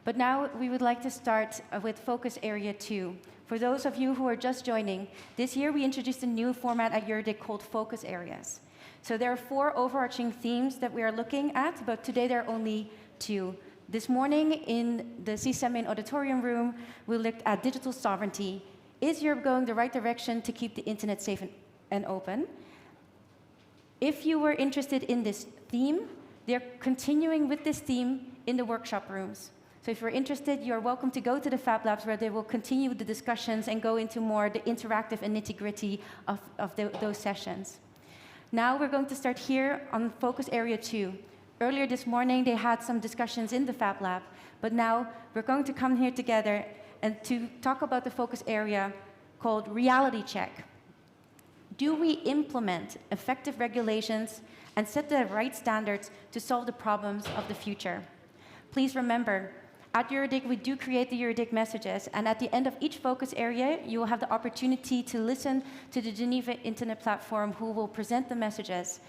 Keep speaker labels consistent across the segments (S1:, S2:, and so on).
S1: But now we would like to start with Focus Area 2. For those of you who are just joining, this year we introduced a new format at EuroDIG called Focus Areas. So there are 4 overarching themes that we are looking at, but today there are only 2. This morning in the CSAM main auditorium room, we looked at digital sovereignty. Is Europe going the right direction to keep the internet safe and open? If you were interested in this theme, they're continuing with this theme in the workshop rooms. So if you're interested, you're welcome to go to the Fab Labs where they will continue the discussions and go into more the interactive and nitty-gritty of those sessions. Now we're going to start here on Focus Area 2. Earlier this morning, they had some discussions in the Fab Lab, but now we're going to come here together and to talk about the focus area called reality check. Do we implement effective regulations and set the right standards to solve the problems of the future? Please remember, at EuroDIG, we do create the EuroDIG messages, and at the end of each focus area, you will have the opportunity to listen to the Geneva Internet Platform who will present the messages.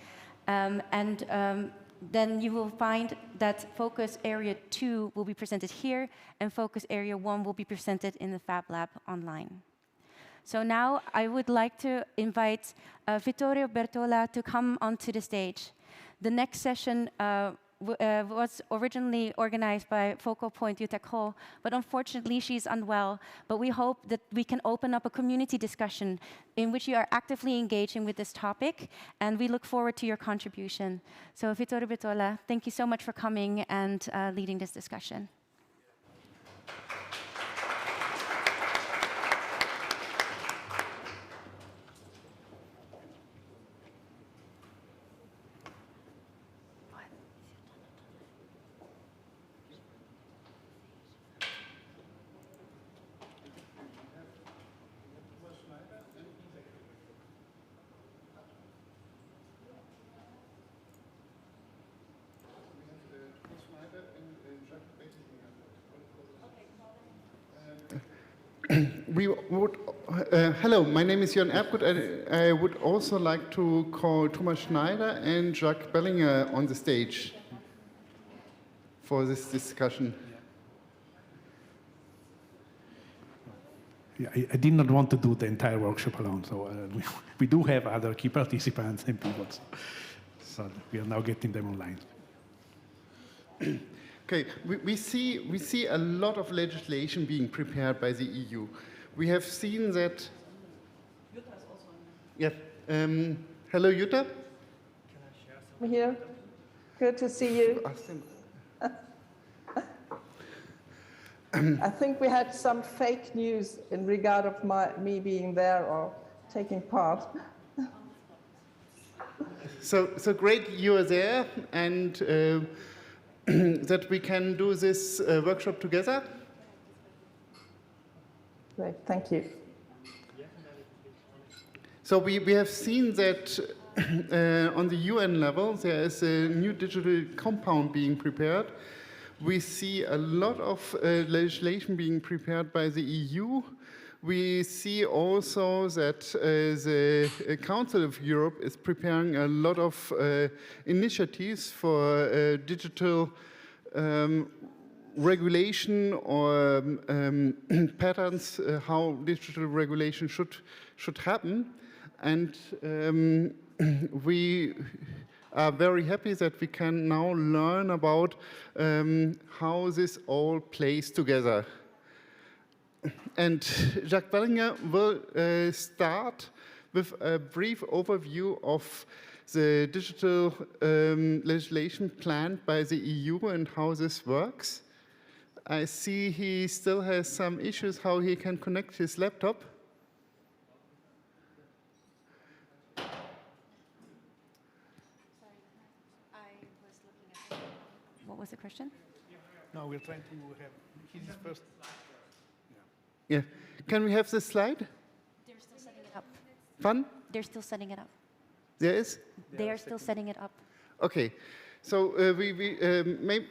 S1: Then you will find that Focus Area 2 will be presented here, and Focus Area 1 will be presented in the Fab Lab online. So now I would like to invite Vittorio Bertola to come onto the stage. The next session was originally organized by Focal Point Jutta Kroll, but unfortunately she's unwell. But we hope that we can open up a community discussion in which you are actively engaging with this topic, and we look forward to your contribution. So Vittorio Bertola, thank you so much for coming and leading this discussion.
S2: Hello, my name is Jörn Erbgut, and I would also like to call Thomas Schneider and Jacques Bellinger on the stage for this discussion.
S3: Yeah, I did not want to do the entire workshop alone, so we do have other key participants and people, so we are now getting them online.
S2: Okay, we see a lot of legislation being prepared by the EU. We have seen that. Jutta is also on. Yeah. Hello, Jutta. Can
S4: I share some?
S5: I'm here. Good to see you. I think we had some fake news in regard of me being there or taking part.
S2: So great you are there, and that we can do this workshop together.
S5: Great, thank you.
S2: So we have seen that on the UN level, there is a new digital compound being prepared. We see a lot of legislation being prepared by the EU. We see also that the Council of Europe is preparing a lot of initiatives for digital regulation or patterns, how digital regulation should happen. And we are very happy that we can now learn about how this all plays together. And Jacques Bellinger will start with a brief overview of the digital legislation planned by the EU and how this works. I see he still has some issues how he can connect his laptop.
S1: Sorry, I was looking at. What was the question?
S3: No, we're trying to have his first.
S2: Yeah. Can we have this slide?
S1: They're still setting it up.
S2: Fun?
S1: They're still setting it up.
S2: There is?
S1: They are still setting it up.
S2: Okay. So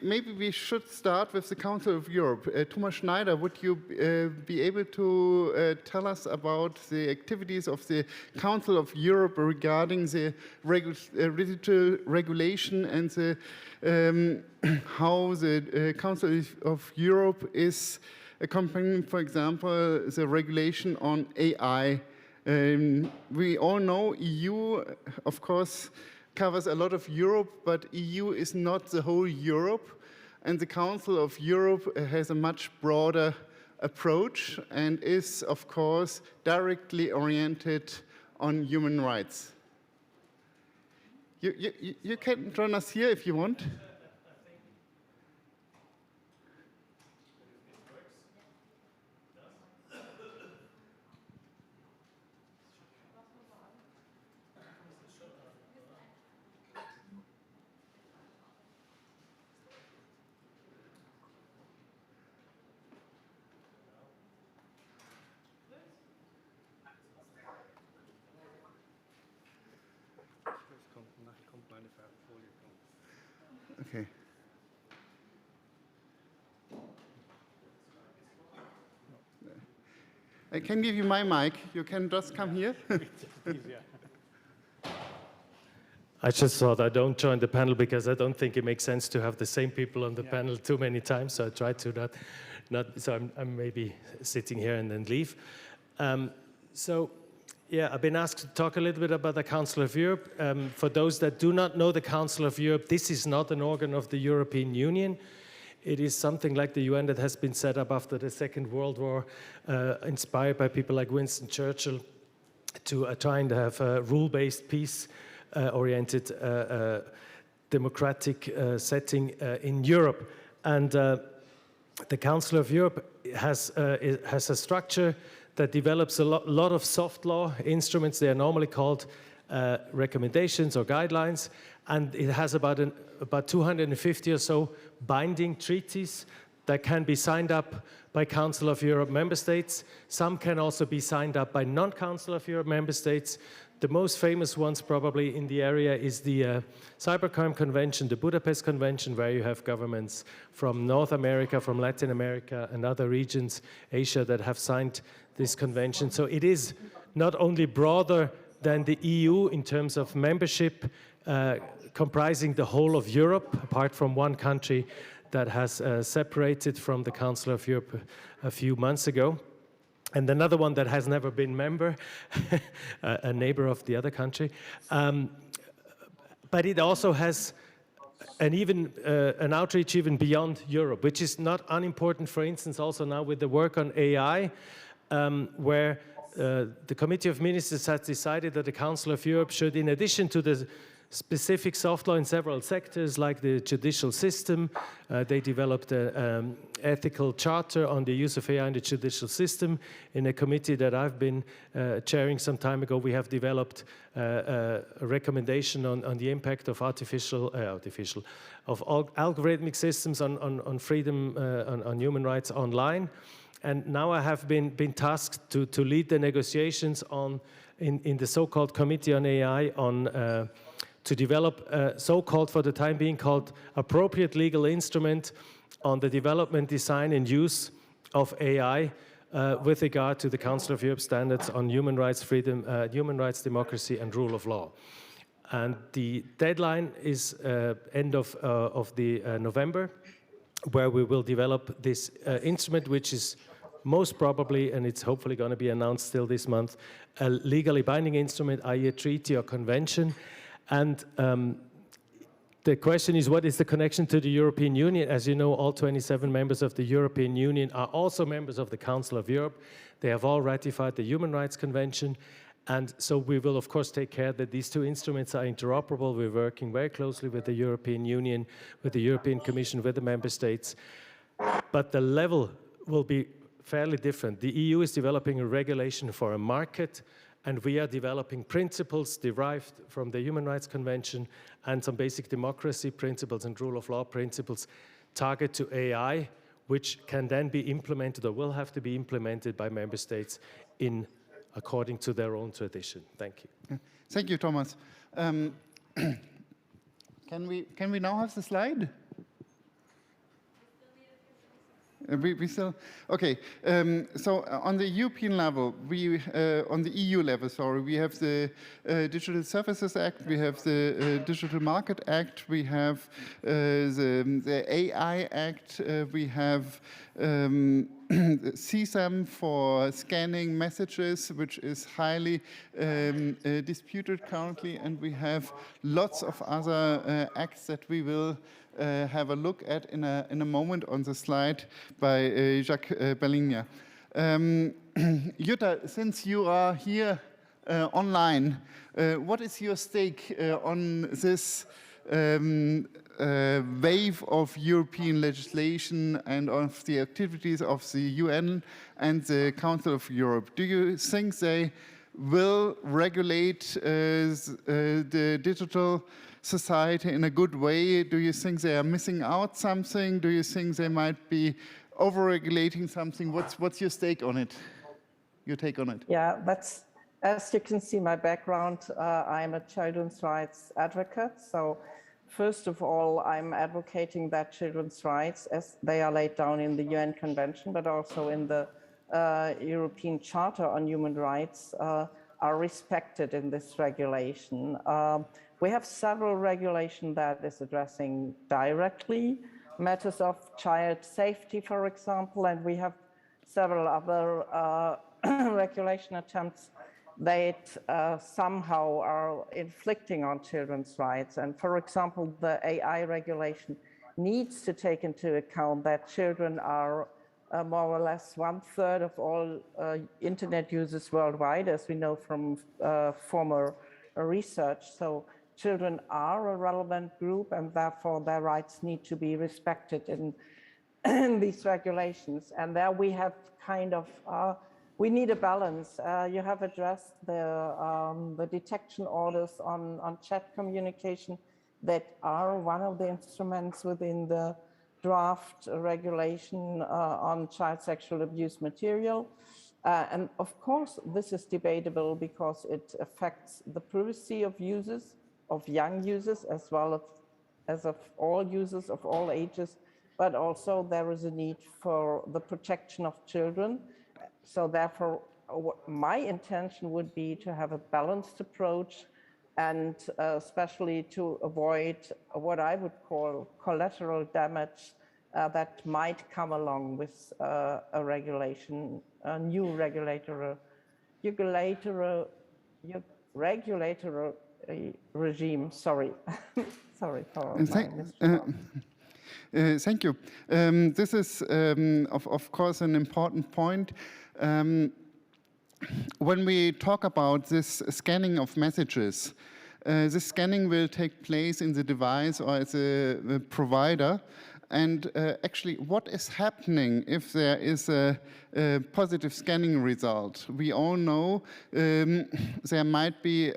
S2: maybe we should start with the Council of Europe. Thomas Schneider, would you be able to tell us about the activities of the Council of Europe regarding the digital regulation and the, how the Council of Europe is accompanying, for example, the regulation on AI? We all know EU, of course, covers a lot of Europe, but EU is not the whole Europe, and the Council of Europe has a much broader approach and is, of course, directly oriented on human rights. You can join us here if you want. Okay. I can give you my mic. You can just come here.
S4: I just thought I don't join the panel because I don't think it makes sense to have the same people on the panel too many times. So I try to not. So I'm maybe sitting here and then leave. Yeah, I've been asked to talk a little bit about the Council of Europe. For those that do not know the Council of Europe, this is not an organ of the European Union. It is something like the UN that has been set up after the Second World War, inspired by people like Winston Churchill to try and have a rule-based, peace-oriented, democratic setting in Europe. And the Council of Europe has a structure that develops a lot of soft law instruments. They are normally called recommendations or guidelines, and it has about 250 or so binding treaties that can be signed up by Council of Europe member states. Some can also be signed up by non-Council of Europe member states. The most famous ones probably in the area is the Cybercrime Convention, the Budapest Convention, where you have governments from North America, from Latin America, and other regions, Asia, that have signed this convention. So it is not only broader than the EU in terms of membership, comprising the whole of Europe, apart from one country that has separated from the Council of Europe a few months ago. And another one that has never been member, a neighbor of the other country. But it also has an outreach even beyond Europe, which is not unimportant, for instance, also now with the work on AI, where the Committee of Ministers has decided that the Council of Europe should, in addition to the specific soft law in several sectors like the judicial system, they developed an ethical charter on the use of AI in the judicial system. In a committee that I've been chairing some time ago, we have developed a recommendation on the impact of algorithmic systems on freedom, on human rights online. And now I have been tasked to lead the negotiations in the so-called Committee on AI to develop a so-called, for the time being called, appropriate legal instrument on the development, design, and use of AI with regard to the Council of Europe standards on human rights, freedom, human rights, democracy, and rule of law. And the deadline is end of November, where we will develop this instrument, which is most probably, and it's hopefully going to be announced still this month, a legally binding instrument, i.e. a treaty or convention. And the question is, what is the connection to the European Union? As you know, all 27 members of the European Union are also members of the Council of Europe. They have all ratified the Human Rights Convention. And so we will, of course, take care that these two instruments are interoperable. We're working very closely with the European Union, with the European Commission, with the member states. But the level will be fairly different. The EU is developing a regulation for a market, and we are developing principles derived from the Human Rights Convention and some basic democracy principles and rule of law principles target to AI, which can then be implemented or will have to be implemented by member states according to their own tradition. Thank you.
S2: Thank you, Thomas. Can we now have the slide? We still okay. So on the European level, on the EU level, sorry, we have the Digital Services Act, we have the Digital Market Act, we have the AI Act, we have CSAM for scanning messages, which is highly disputed currently, and we have lots of other acts that we will have a look at in a moment on the slide by Jacques Berlinger. Jutta, since you are here online, what is your stake on this wave of European legislation and of the activities of the UN and the Council of Europe? Do you think they will regulate the digital society in a good way? Do you think they are missing out something? Do you think they might be over-regulating something? What's your stake on it? Your take on it?
S5: Yeah, that's, as you can see, my background. I'm a children's rights advocate. So first of all, I'm advocating that children's rights, as they are laid down in the UN Convention, but also in the European Charter on Human Rights, are respected in this regulation. We have several regulations that is addressing directly matters of child safety, for example, and we have several other regulation attempts that somehow are inflicting on children's rights. And for example, the AI regulation needs to take into account that children are more or less 1/3 of all internet users worldwide, as we know from former research. So children are a relevant group, and therefore their rights need to be respected in these regulations. And there we have kind of, we need a balance. You have addressed the detection orders on chat communication that are one of the instruments within the draft regulation on child sexual abuse material. And of course, this is debatable because it affects the privacy of users, of young users, as well as of all users of all ages, but also there is a need for the protection of children. So therefore, my intention would be to have a balanced approach and especially to avoid what I would call collateral damage that might come along with a regulation, a new regulatory regime. Sorry, sorry for my mispronunciation.
S2: Thank you. This is, of course, an important point. When we talk about this scanning of messages, this scanning will take place in the device or as a provider. And actually, what is happening if there is a positive scanning result? We all know there might be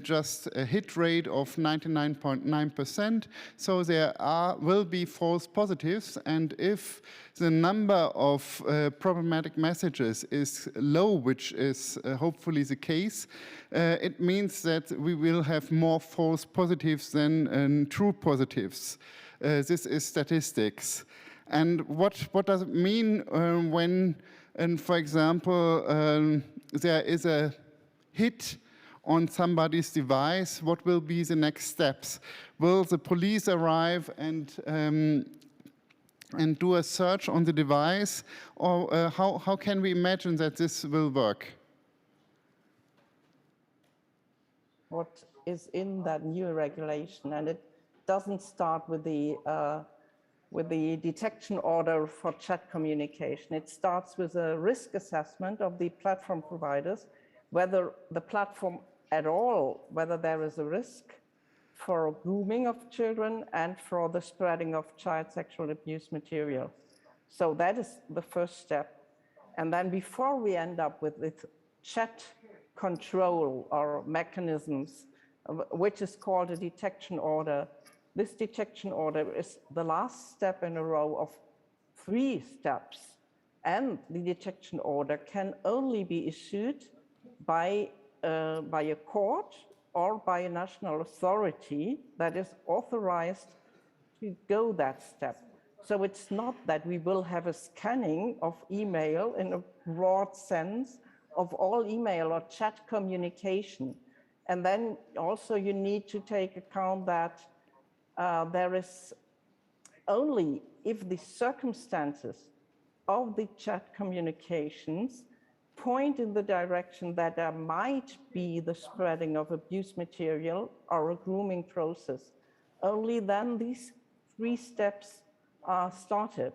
S2: just a hit rate of 99.9%. So there will be false positives. And if the number of problematic messages is low, which is hopefully the case, it means that we will have more false positives than true positives. This is statistics. And what does it mean when, for example, there is a hit on somebody's device? What will be the next steps? Will the police arrive and do a search on the device? Or how can we imagine that this will work?
S5: What is in that new regulation, and it doesn't start with the detection order for chat communication. It starts with a risk assessment of the platform providers, whether the platform at all, whether there is a risk for grooming of children and for the spreading of child sexual abuse material. So that is the first step. And then before we end up with chat control or mechanisms, which is called a detection order, this detection order is the last step in a row of 3 steps. And the detection order can only be issued by a court or by a national authority that is authorized to go that step. So it's not that we will have a scanning of email in a broad sense of all email or chat communication. And then also you need to take account that there is only if the circumstances of the chat communications point in the direction that there might be the spreading of abuse material or a grooming process, only then these 3 steps are started.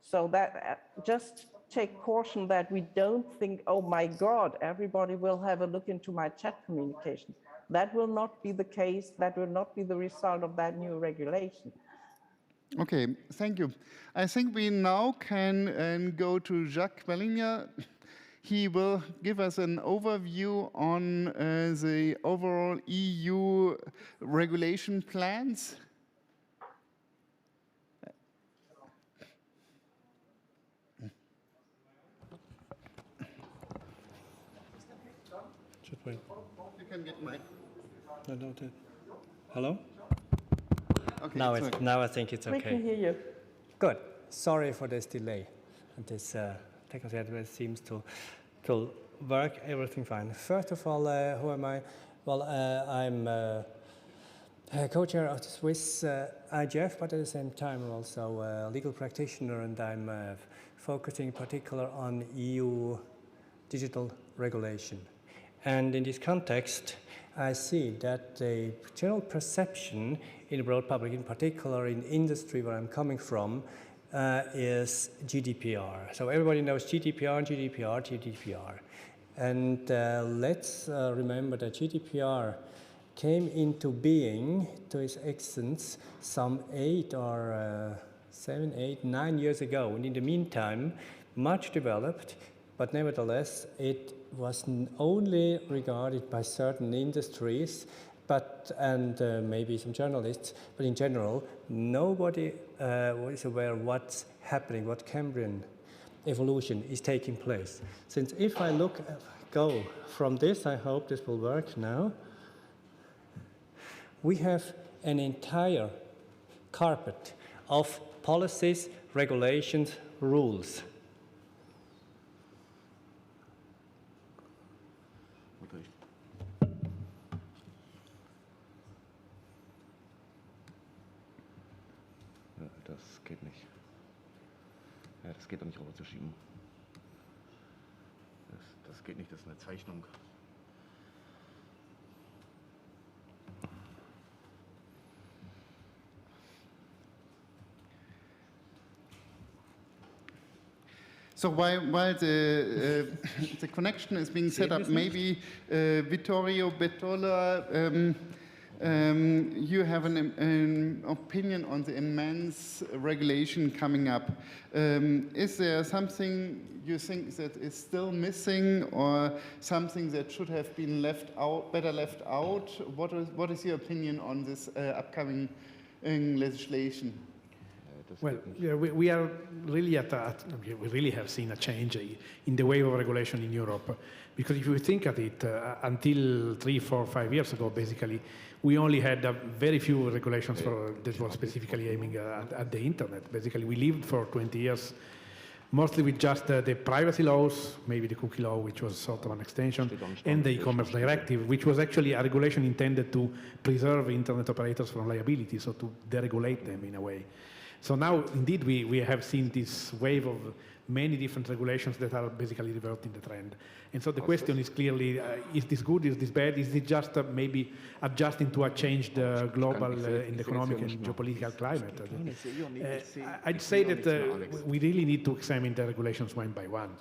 S5: So that just take caution that we don't think, oh my God, everybody will have a look into my chat communication. That will not be the case. That will not be the result of that new regulation.
S2: Okay, thank you. I think we now can go to Jacques Bellinger. He will give us an overview on the overall EU regulation plans.
S6: Should wait.
S2: You can get mic.
S6: No. Hello?
S2: Okay,
S6: Now I think it's okay.
S5: We can hear you.
S6: Good. Sorry for this delay. And this technical hardware seems to work. Everything fine. First of all, who am I? Well, I'm co-chair of the Swiss IGF, but at the same time I'm also a legal practitioner, and I'm focusing in particular on EU digital regulation. And in this context, I see that the general perception in the broad public, in particular in industry where I'm coming from, is GDPR. So everybody knows GDPR. And let's remember that GDPR came into being to its essence some 9 years ago. And in the meantime, much developed, but nevertheless, it was only regarded by certain industries, and maybe some journalists, but in general, nobody was aware what's happening, what Cambrian evolution is taking place. Since if I go from this, I hope this will work now, we have an entire carpet of policies, regulations, rules.
S7: Das geht nicht. Ja, das geht doch nicht rüber zu schieben. Das geht nicht, das ist eine Zeichnung.
S2: So while the connection is being set up, maybe Vittorio Bettola, you have an opinion on the immense regulation coming up. Is there something you think that is still missing, or something that should have been better left out? What is your opinion on this upcoming legislation?
S3: Well, yeah, we are really we really have seen a change in the wave of regulation in Europe, because if you think at it, until 3, 4, 5 years ago, basically, we only had very few regulations that were specifically aiming at the internet. Basically, we lived for 20 years mostly with just the privacy laws, maybe the cookie law, which was sort of an extension, and the e-commerce directive, which was actually a regulation intended to preserve internet operators from liability, so to deregulate them in a way. So now, indeed, we have seen this wave of many different regulations that are basically reverting the trend. And so the question is clearly, is this good, is this bad? Is it just maybe adjusting to a changed global and economic and geopolitical climate? I'd say that we really need to examine the regulations one by one.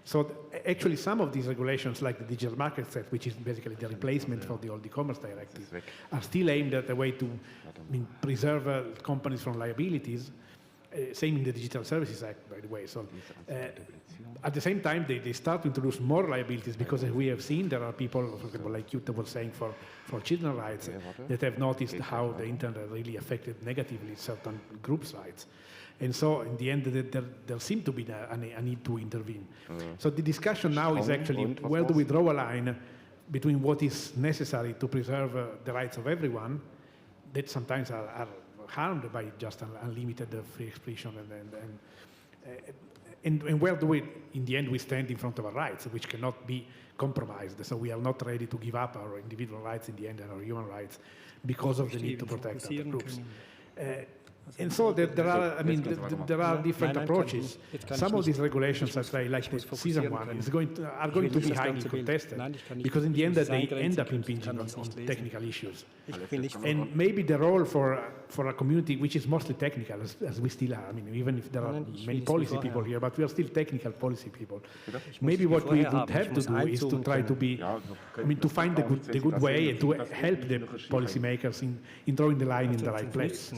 S3: So actually some of these regulations, like the Digital Markets Act, which is basically the replacement for the old e-commerce directive, are still aimed at a way to preserve companies from liabilities. Same in the Digital Services Act, by the way. So at the same time, they start to introduce more liabilities, because as we have seen, there are people, for example, like Jutta was saying, for children's rights, that have noticed how the internet really affected negatively certain groups' rights. And so in the end, there seemed to be a need to intervene. So the discussion now is actually, where do we draw a line between what is necessary to preserve the rights of everyone that sometimes are harmed by just unlimited free expression and where do we, in the end, we stand in front of our rights, which cannot be compromised. So we are not ready to give up our individual rights in the end and our human rights because of the need to protect other groups. And so there are, I mean, there are different approaches. Some of these regulations, like the CSAM one, are going to be highly contested because in the end they end up impinging on technical issues. And maybe the role for a community which is mostly technical, as we still are. I mean, even if there are many policy people here, but we are still technical policy people. Maybe what we would have to do is to try to be, I mean, to find the good way and to help the policymakers in drawing the line in the right place.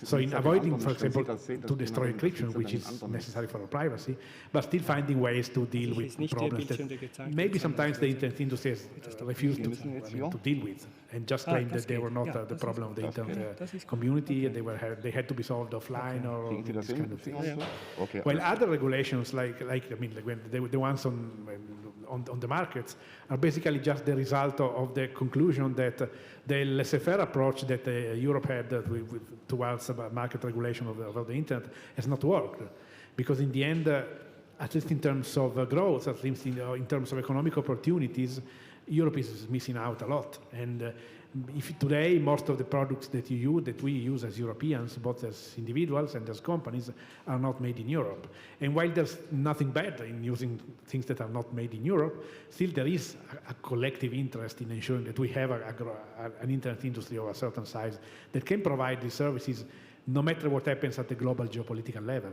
S3: So in avoiding, for example, to destroy encryption, which is necessary for our privacy, but still finding ways to deal with problems that maybe sometimes the internet industry has refused to deal with and just claim that they were not the problem of the internet community and they had to be solved offline or this kind of thing. While other regulations, like the ones on the markets, are basically just the result of the conclusion that the laissez-faire approach that Europe had towards market regulation of the internet has not worked. Because in the end, at least in terms of growth, at least in terms of economic opportunities, Europe is missing out a lot. And if today most of the products that we use as Europeans, both as individuals and as companies, are not made in Europe. And while there's nothing bad in using things that are not made in Europe, still there is a collective interest in ensuring that we have an internet industry of a certain size that can provide these services no matter what happens at the global geopolitical level.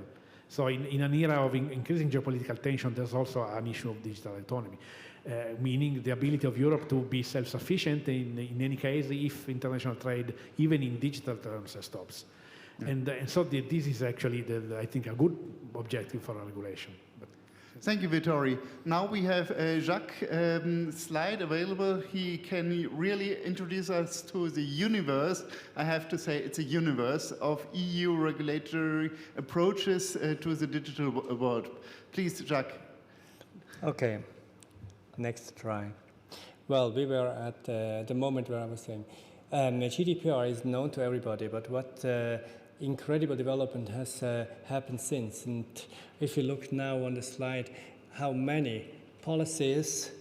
S3: So in an era of increasing geopolitical tension, there's also an issue of digital autonomy. Meaning the ability of Europe to be self-sufficient in any case if international trade, even in digital terms, stops. And so this is actually, I think, a good objective for a regulation.
S2: Thank you, Vittori. Now we have Jacques' slide available. He can really introduce us to the universe. I have to say it's a universe of EU regulatory approaches to the digital world. Please, Jacques.
S6: Okay. Next try. Well, we were at the moment where I was saying GDPR is known to everybody, but what incredible development has happened since. And if you look now on the slide, how many policies,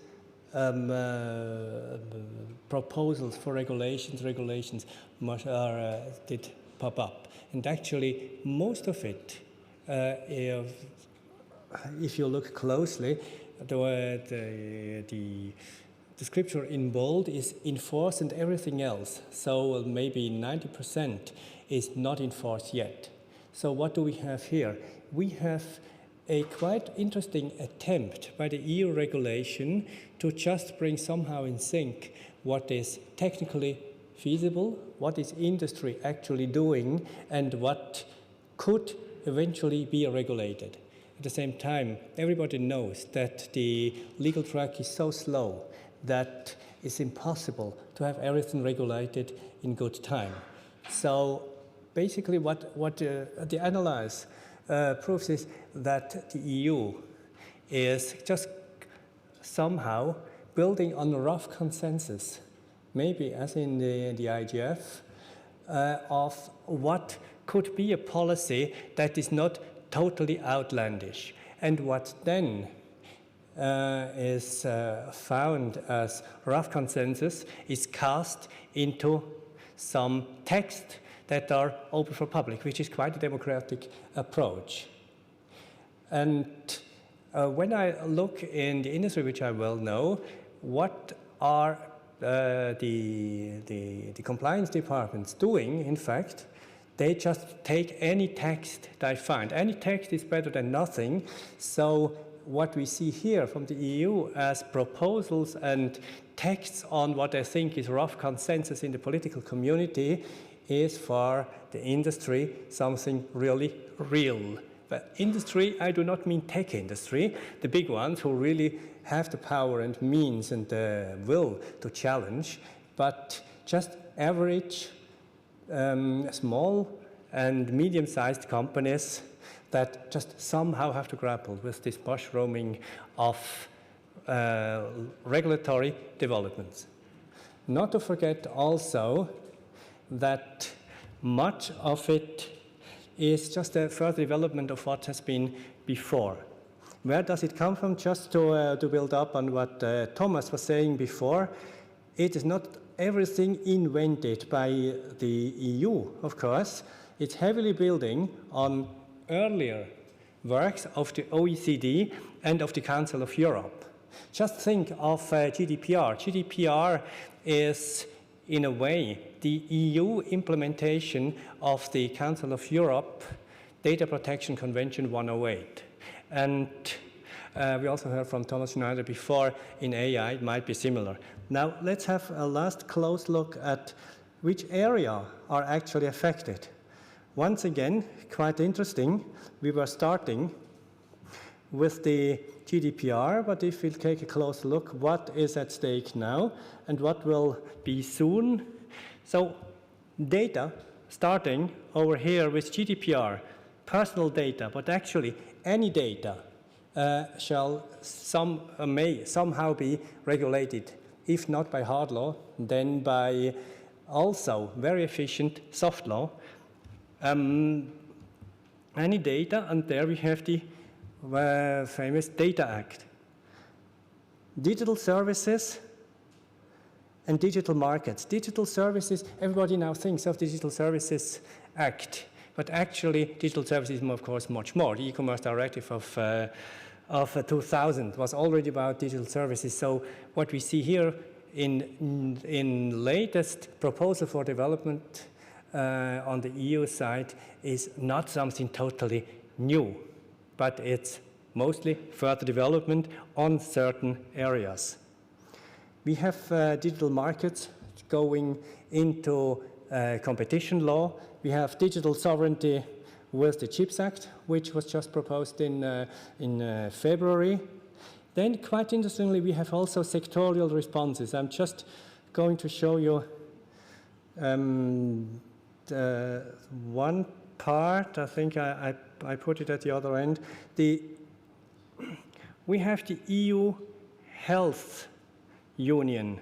S6: proposals for regulations did pop up. And actually, most of it, if you look closely, the scripture in bold is enforced and everything else. So maybe 90% is not enforced yet. So what do we have here? We have a quite interesting attempt by the EU regulation to just bring somehow in sync what is technically feasible, what is industry actually doing, and what could eventually be regulated. At the same time, everybody knows that the legal track is so slow that it's impossible to have everything regulated in good time. So basically what the analysis proves is that the EU is just somehow building on a rough consensus, maybe as in the IGF, of what could be a policy that is not totally outlandish. And what then is found as rough consensus is cast into some text that are open for public, which is quite a democratic approach. And when I look in the industry, which I well know, what are the compliance departments doing, in fact, they just take any text they find. Any text is better than nothing. So what we see here from the EU as proposals and texts on what I think is rough consensus in the political community is for the industry something really real. But industry, I do not mean tech industry, the big ones who really have the power and means and the will to challenge, but just average small and medium-sized companies that just somehow have to grapple with this mushrooming of regulatory developments. Not to forget also that much of it is just a further development of what has been before. Where does it come from? Just to build up on what Thomas was saying before, it is not everything invented by the EU, of course. It's heavily building on earlier works of the OECD and of the Council of Europe. Just think of GDPR. GDPR is, in a way, the EU implementation of the Council of Europe Data Protection Convention 108. And we also heard from Thomas Schneider before, in AI it might be similar. Now let's have a last close look at which area are actually affected. Once again, quite interesting, we were starting with the GDPR, but if we take a close look, what is at stake now and what will be soon? So data, starting over here with GDPR, personal data, but actually any data may somehow be regulated, if not by hard law, then by also very efficient soft law. Any data, and there we have the famous Data Act. Digital services and digital markets. Digital services, everybody now thinks of Digital Services Act, but actually digital services is, of course, much more. The e-commerce directive of 2000 was already about digital services. So what we see here in latest proposal for development on the EU side is not something totally new, but it's mostly further development on certain areas. We have digital markets going into competition law. We have digital sovereignty with the CHIPS Act, which was just proposed in February. Then, quite interestingly, we have also sectorial responses. I'm just going to show you one part. I think I put it at the other end. We have the EU Health Union.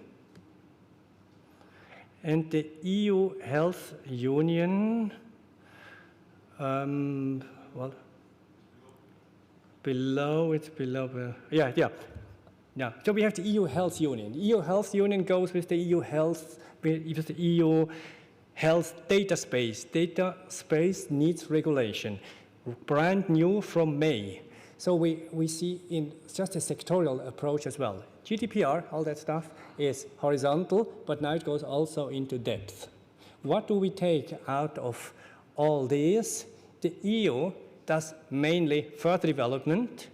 S6: And the EU Health Union, well, below. Yeah. So we have the EU Health Union. The EU Health Union goes with the EU Health, with the EU Health data space. Data space needs regulation, brand new from May. So we see in just a sectorial approach as well. GDPR, all that stuff, is horizontal, but now it goes also into depth. What do we take out of all this? The EU does mainly further development,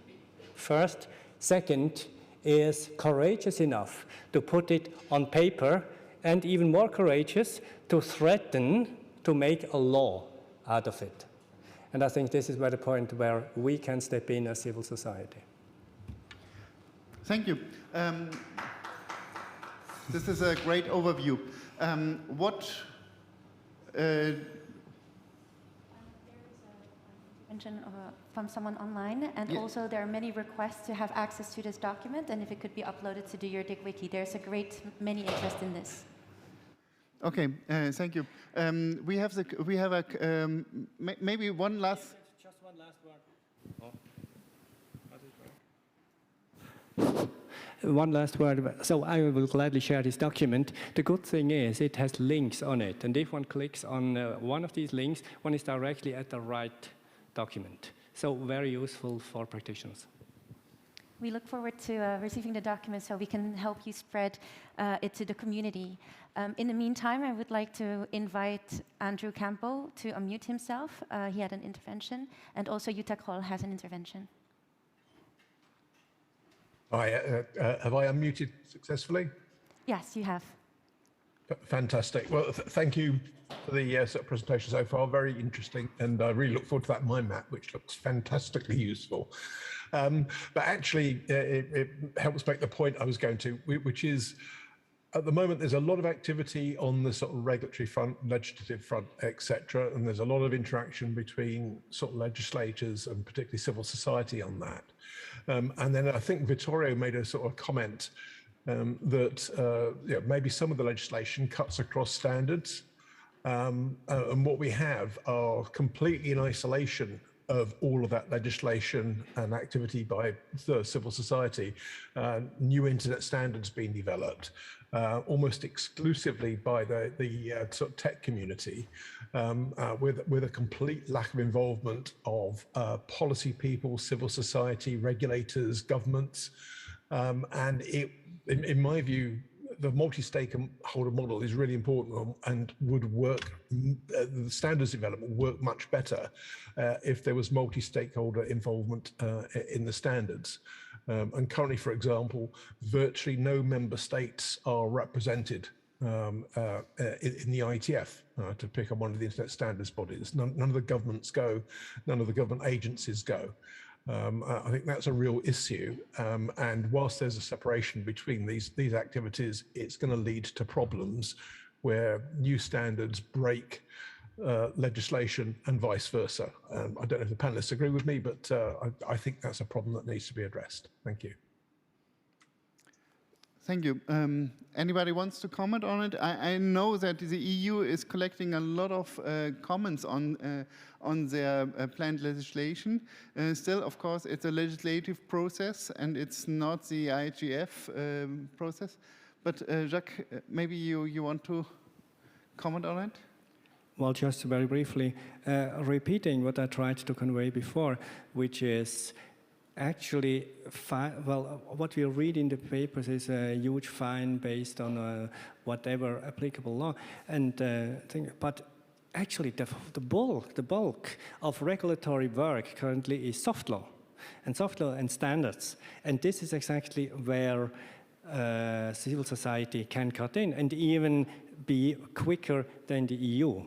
S6: first. Second is courageous enough to put it on paper, and even more courageous to threaten to make a law out of it. And I think this is where the point where we can step in as civil society.
S2: Thank you. This is a great overview.
S1: From someone online, and also there are many requests to have access to this document, and if it could be uploaded to the EuroDIG wiki. There's a many interest in this.
S2: Okay, thank you. Maybe one last.
S6: Just one last word. One last word. So I will gladly share this document. The good thing is it has links on it, and if one clicks on one of these links, one is directly at the right document. So very useful for practitioners.
S1: We look forward to receiving the document so we can help you spread it to the community. In the meantime, I would like to invite Andrew Campbell to unmute himself. He had an intervention, and also Jutta Kroll has an intervention.
S8: Hi, have I unmuted successfully?
S1: Yes, you have.
S8: Fantastic. Well, thank you for the presentation so far. Very interesting, and I really look forward to that mind map, which looks fantastically useful. But actually, it helps make the point I was going to, which is at the moment, there's a lot of activity on the sort of regulatory front, legislative front, etc., and there's a lot of interaction between sort of legislators and particularly civil society on that. And then I think Vittorio made a sort of comment that maybe some of the legislation cuts across standards, and what we have are completely in isolation of all of that legislation and activity by the civil society, new internet standards being developed almost exclusively by the sort of tech community, with a complete lack of involvement of policy people, civil society, regulators, governments, and in my view, the multi-stakeholder model is really important and would work, the standards development would work much better if there was multi-stakeholder involvement in the standards. And currently, for example, virtually no member states are represented in the IETF, to pick up one of the internet standards bodies. None of the governments go, none of the government agencies go. I think that's a real issue, and whilst there's a separation between these activities, it's going to lead to problems where new standards break legislation and vice versa. I don't know if the panelists agree with me, but I think that's a problem that needs to be addressed. Thank you.
S2: Thank you. Anybody wants to comment on it? I know that the EU is collecting a lot of comments on their planned legislation. Still, of course, it's a legislative process and it's not the IGF process. But Jacques, maybe you want to comment on it?
S6: Well, just very briefly, repeating what I tried to convey before, which is actually, what we read in the papers is a huge fine based on whatever applicable law, and but actually the bulk of regulatory work currently is soft law and standards, and this is exactly where civil society can cut in and even be quicker than the EU.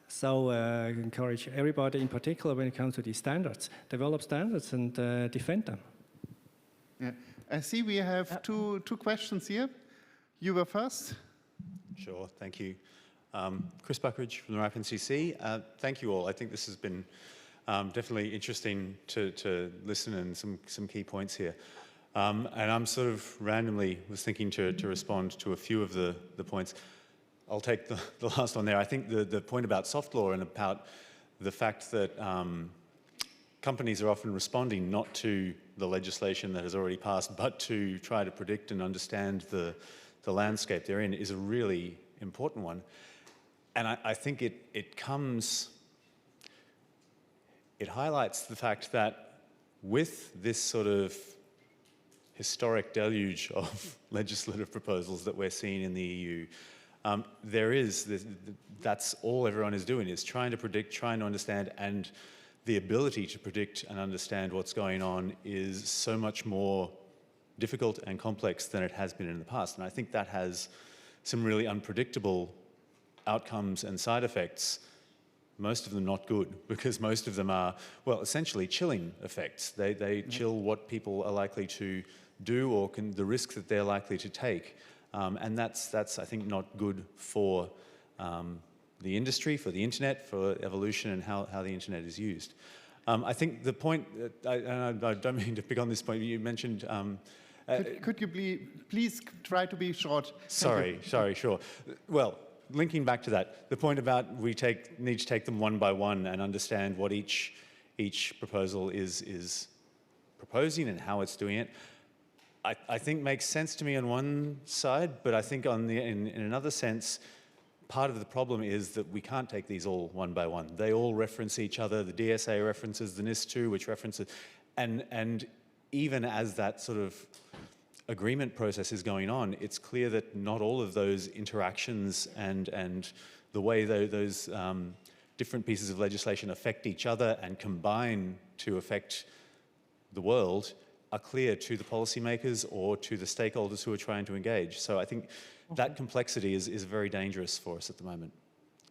S6: So I encourage everybody, in particular when it comes to these standards, develop standards and defend them.
S2: Yeah. I see we have two questions here. You were first.
S9: Sure, thank you. Chris Buckridge from the RIPE NCC. Thank you all. I think this has been definitely interesting to listen, and some key points here. And I'm sort of randomly was thinking to respond to a few of the points. I'll take the last one there. I think the point about soft law and about the fact that companies are often responding not to the legislation that has already passed, but to try to predict and understand the landscape they're in is a really important one. And I think it highlights the fact that with this sort of historic deluge of legislative proposals that we're seeing in the EU, that's all everyone is doing, is trying to predict, trying to understand, and the ability to predict and understand what's going on is so much more difficult and complex than it has been in the past. And I think that has some really unpredictable outcomes and side effects, most of them not good, because most of them are, well, essentially chilling effects. They chill what people are likely to do or the risk that they're likely to take. And that's, I think, not good for the industry, for the internet, for evolution and how the internet is used. I think the point, and I don't mean to pick on this point, you mentioned...
S2: could you please try to be short?
S9: Sorry, sure. Well, linking back to that, the point about we need to take them one by one and understand what each proposal is proposing and how it's doing it, I think makes sense to me on one side, but I think in another sense, part of the problem is that we can't take these all one by one. They all reference each other. The DSA references the NIS2, which references, and even as that sort of agreement process is going on, it's clear that not all of those interactions and the way those different pieces of legislation affect each other and combine to affect the world are clear to the policymakers or to the stakeholders who are trying to engage. So I think that complexity is very dangerous for us at the moment.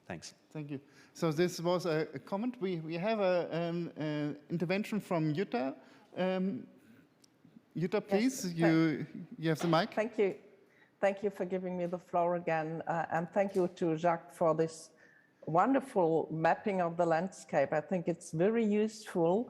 S9: Thanks.
S2: Thank you. So this was a comment. We have an intervention from Jutta. Jutta, please,
S5: Yes.
S2: you have the mic.
S5: Thank you. thank you for giving me the floor again. And thank you to Jacques for this wonderful mapping of the landscape. I think it's very useful.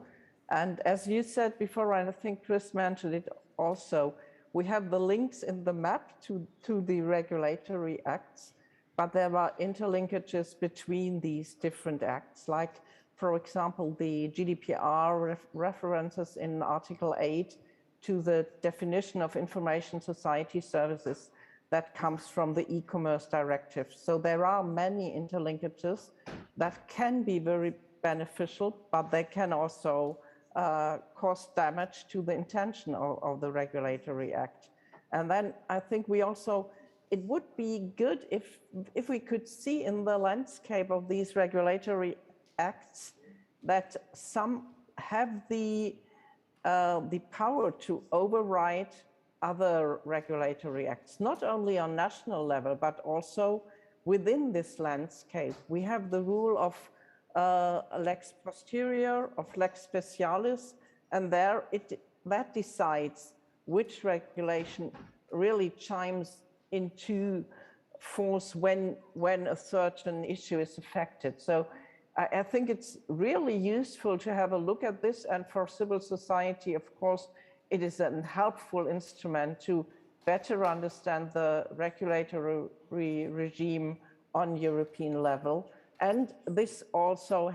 S5: And as you said before, and I think Chris mentioned it also, we have the links in the map to the regulatory acts, but there are interlinkages between these different acts, like, for example, the GDPR references in Article 8 to the definition of information society services that comes from the e-commerce directive. So there are many interlinkages that can be very beneficial, but they can also cause damage to the intention of the regulatory act. And then I think we also, it would be good if we could see in the landscape of these regulatory acts that some have the power to override other regulatory acts, not only on national level, but also within this landscape. We have the rule of lex posterior, of lex specialis, and there that decides which regulation really chimes into force when a certain issue is affected. So I think it's really useful to have a look at this, and for civil society, of course, it is a helpful instrument to better understand the regulatory regime on European level. And this also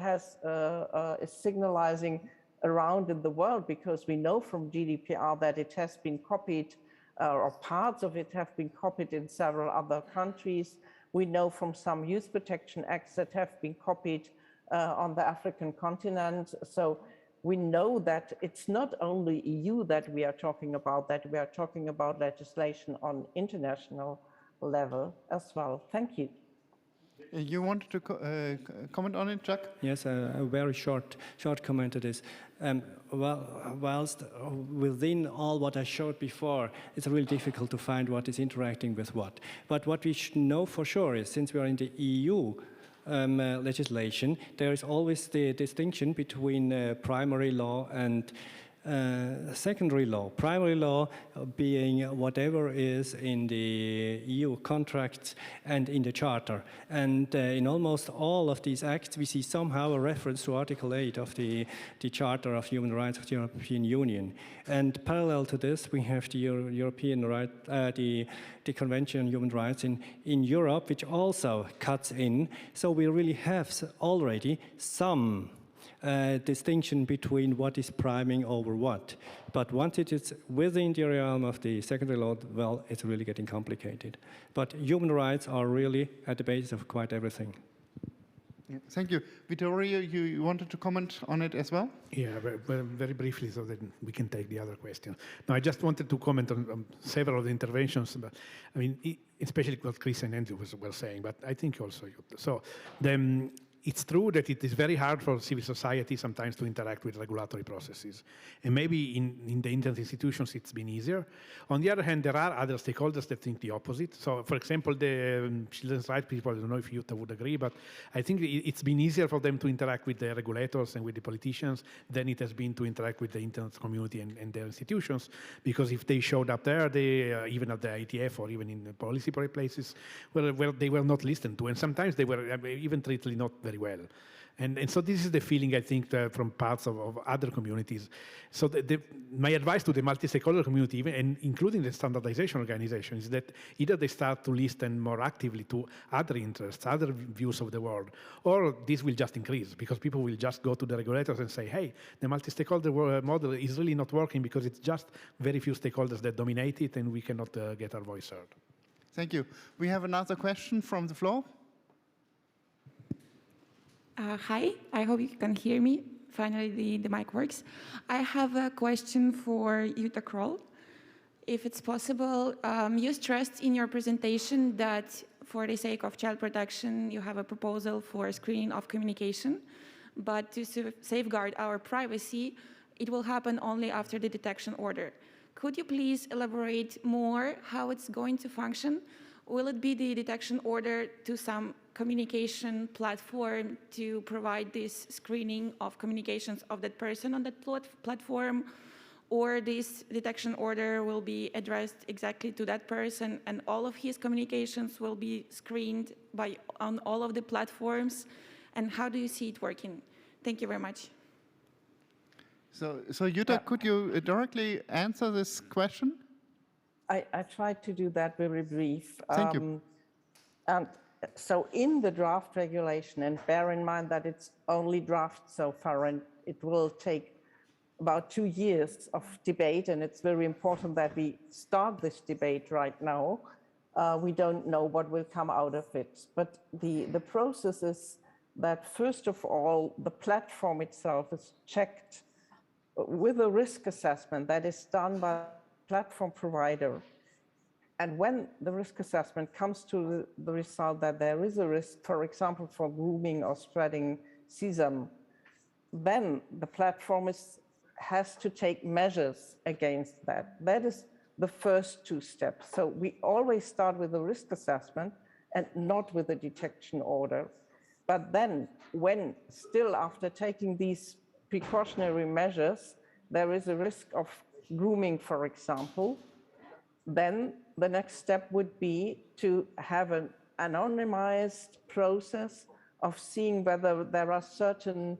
S5: is signalizing around in the world, because we know from GDPR that it has been copied, or parts of it have been copied in several other countries. We know from some youth protection acts that have been copied on the African continent. So we know that it's not only EU that we are talking about, that we are talking about legislation on international level as well. Thank you.
S2: You wanted to comment on it, Jacques?
S6: Yes, a very short comment to this. Whilst within all what I showed before, it's really difficult to find what is interacting with what. But what we should know for sure is, since we are in the EU legislation, there is always the distinction between primary law and secondary law. Primary law being whatever is in the EU contracts and in the Charter. And in almost all of these acts, we see somehow a reference to Article 8 of the Charter of Human Rights of the European Union. And parallel to this, we have the European the Convention on Human Rights in Europe, which also cuts in. So we really have already some distinction between what is priming over what. But once it is within the realm of the secondary law, well, it's really getting complicated. But human rights are really at the basis of quite everything.
S2: Yeah, thank you. Vittorio, you wanted to comment on it as well?
S3: Yeah, very briefly, so that we can take the other question. No, I just wanted to comment on several of the interventions. But, I mean, especially what Chris and Andrew were saying, but I think also you. So it's true that it is very hard for civil society sometimes to interact with regulatory processes. And maybe in the internet institutions it's been easier. On the other hand, there are other stakeholders that think the opposite. So, for example, the children's rights people, I don't know if Jutta would agree, but I think it's been easier for them to interact with the regulators and with the politicians than it has been to interact with the internet community and their institutions. Because if they showed up there, even at the ITF or even in the policy places, where they were not listened to. And sometimes they were even treated not very well. And so this is the feeling, I think, from parts of other communities. So my advice to the multi-stakeholder community, even, and including the standardization organization, is that either they start to listen more actively to other interests, other views of the world, or this will just increase, because people will just go to the regulators and say, hey, the multi-stakeholder model is really not working because it's just very few stakeholders that dominate it, and we cannot get our voice heard.
S2: Thank you. We have another question from the floor.
S10: Hi, I hope you can hear me. Finally, the mic works. I have a question for Jutta Kroll. If it's possible, you stressed in your presentation that for the sake of child protection, you have a proposal for screening of communication, but to safeguard our privacy, it will happen only after the detection order. Could you please elaborate more how it's going to function? Will it be the detection order to some communication platform to provide this screening of communications of that person on that platform? or this detection order will be addressed exactly to that person, and all of his communications will be screened on all of the platforms? And how do you see it working? Thank you very much.
S2: So Jutta, could you directly answer this question?
S5: I tried to do that very brief.
S2: Thank you.
S5: And so in the draft regulation, and bear in mind that it's only draft so far, and it will take about 2 years of debate, and it's very important that we start this debate right now. We don't know what will come out of it. But the process is that, first of all, the platform itself is checked with a risk assessment that is done by the platform provider. And when the risk assessment comes to the result that there is a risk, for example, for grooming or spreading CSAM, then the platform has to take measures against that. That is the first 2 steps. So we always start with a risk assessment and not with a detection order. But then when still after taking these precautionary measures, there is a risk of grooming, for example, then the next step would be to have an anonymized process of seeing whether there are certain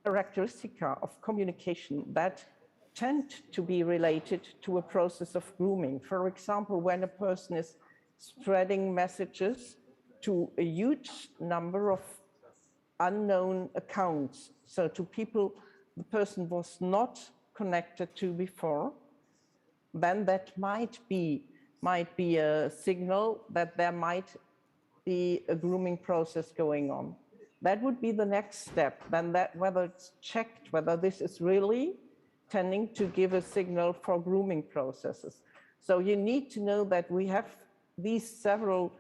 S5: characteristics of communication that tend to be related to a process of grooming. For example, when a person is spreading messages to a huge number of unknown accounts, so to people the person was not connected to before, then that might be a signal that there might be a grooming process going on. That would be the next step. Then that whether it's checked, whether this is really tending to give a signal for grooming processes. So you need to know that we have these several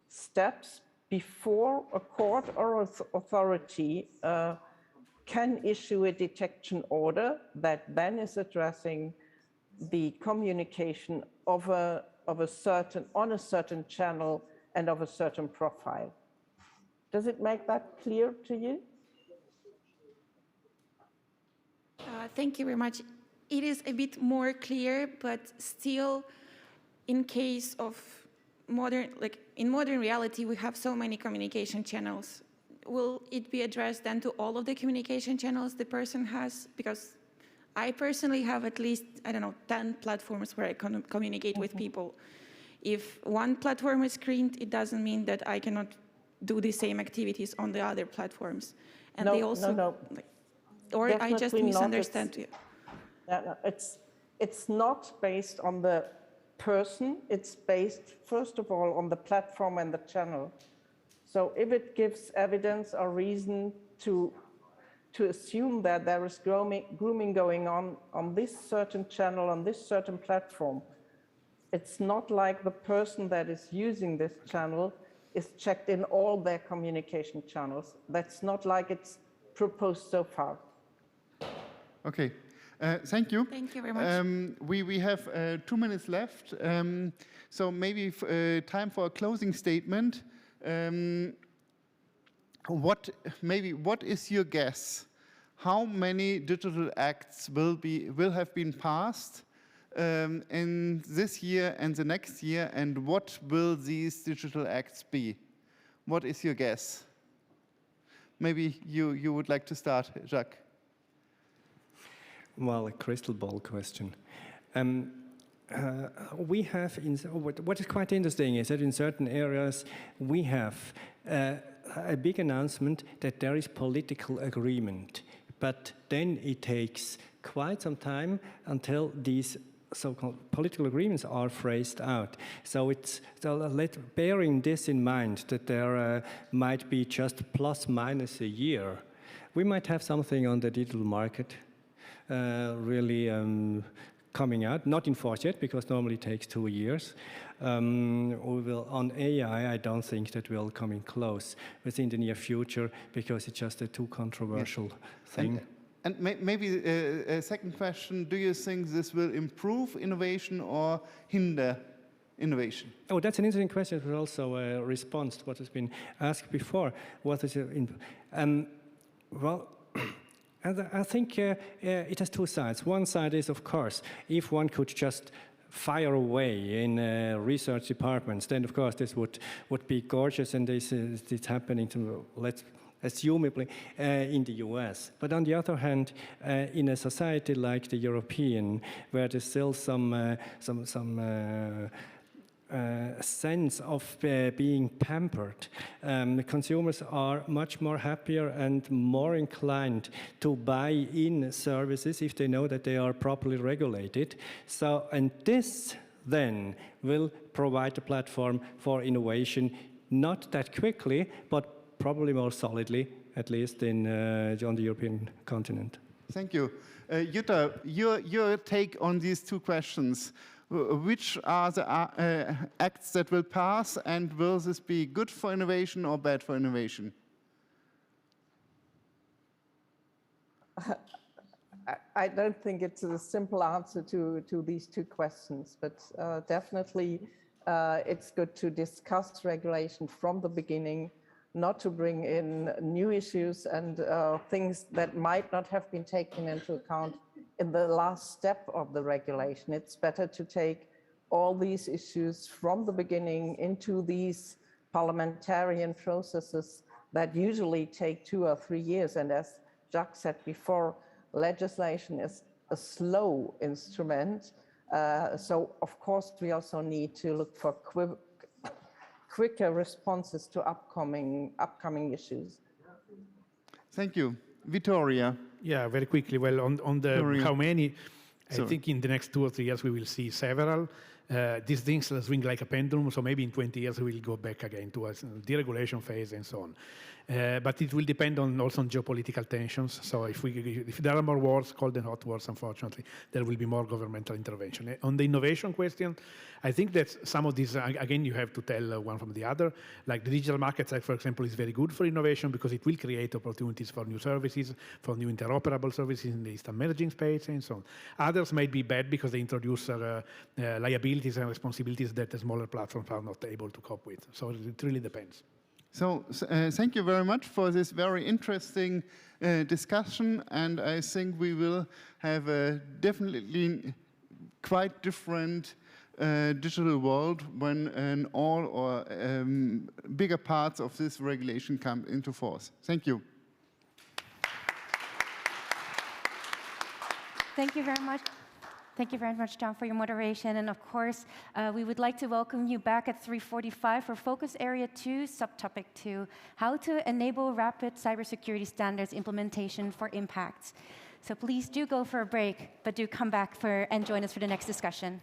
S5: steps before a court or authority can issue a detection order that then is addressing the communication of a certain channel and of a certain profile. Does it make that clear to you?
S10: Thank you very much. It is a bit more clear, but still, in case of in modern reality, we have so many communication channels. Will it be addressed then to all of the communication channels the person has? Because I personally have at least, 10 platforms where I communicate with people. If one platform is screened, it doesn't mean that I cannot do the same activities on the other platforms. And they also,
S5: no.
S10: Or
S5: Definitely
S10: I just misunderstand you.
S5: No, it's not based on the person. It's based, first of all, on the platform and the channel. So if it gives evidence or reason to assume that there is grooming going on this certain channel, on this certain platform, it's not like the person that is using this channel is checked in all their communication channels. That's not like it's proposed so far.
S2: Okay, thank you.
S10: Thank you very much.
S2: We have 2 minutes left, so maybe time for a closing statement. What is your guess? How many digital acts will have been passed in this year and the next year, and what will these digital acts be? What is your guess? Maybe you would like to start, Jacques.
S6: Well, a crystal ball question. We have, what is quite interesting is that in certain areas we have a big announcement that there is political agreement, but then it takes quite some time until these so-called political agreements are phrased out. So bearing this in mind, that there might be just plus minus a year, we might have something on the digital market really coming out, not enforced yet, because normally it takes 2 years. On AI, I don't think that we'll come in close within the near future, because it's just a too controversial thing.
S2: And maybe a second question, do you think this will improve innovation or hinder innovation?
S6: Oh, that's an interesting question, but also a response to what has been asked before. What is well, And I think it has two sides. One side is, of course, if one could just fire away in research departments, then of course this would be gorgeous, and this is happening to, assumably, in the US. But on the other hand, in a society like the European, where there's still some sense of being pampered, consumers are much more happier and more inclined to buy in services if they know that they are properly regulated. So, and this then will provide a platform for innovation, not that quickly, but probably more solidly, at least on the European continent.
S2: Thank you. Jutta, your take on these two questions. Which are the acts that will pass, and will this be good for innovation or bad for innovation?
S5: I don't think it's a simple answer to these two questions, but definitely it's good to discuss regulation from the beginning, not to bring in new issues and things that might not have been taken into account in the last step of the regulation. It's better to take all these issues from the beginning into these parliamentarian processes that usually take 2 or 3 years. And as Jacques said before, legislation is a slow instrument. So of course, we also need to look for quicker responses to upcoming issues.
S2: Thank you. Vittoria.
S3: Yeah, very quickly. Well, on the how many, I think in the next 2 or 3 years we will see several. These things swing like a pendulum, so maybe in 20 years we will go back again to a deregulation phase and so on. But it will depend also on geopolitical tensions. So if there are more wars, cold and hot wars, unfortunately, there will be more governmental intervention. On the innovation question, I think that some of these, again, you have to tell one from the other. Like the Digital Markets Act, for example, is very good for innovation because it will create opportunities for new services, for new interoperable services in the emerging space and so on. Others might be bad because they introduce liabilities and responsibilities that the smaller platforms are not able to cope with. So it really depends.
S2: So thank you very much for this very interesting discussion, and I think we will have a definitely quite different digital world when all or bigger parts of this regulation come into force. Thank you.
S1: Thank you very much. Thank you very much, John, for your moderation. And of course, we would like to welcome you back at 3:45 for Focus Area 2, Subtopic 2, how to enable rapid cybersecurity standards implementation for impacts. So please do go for a break, but do come back and join us for the next discussion.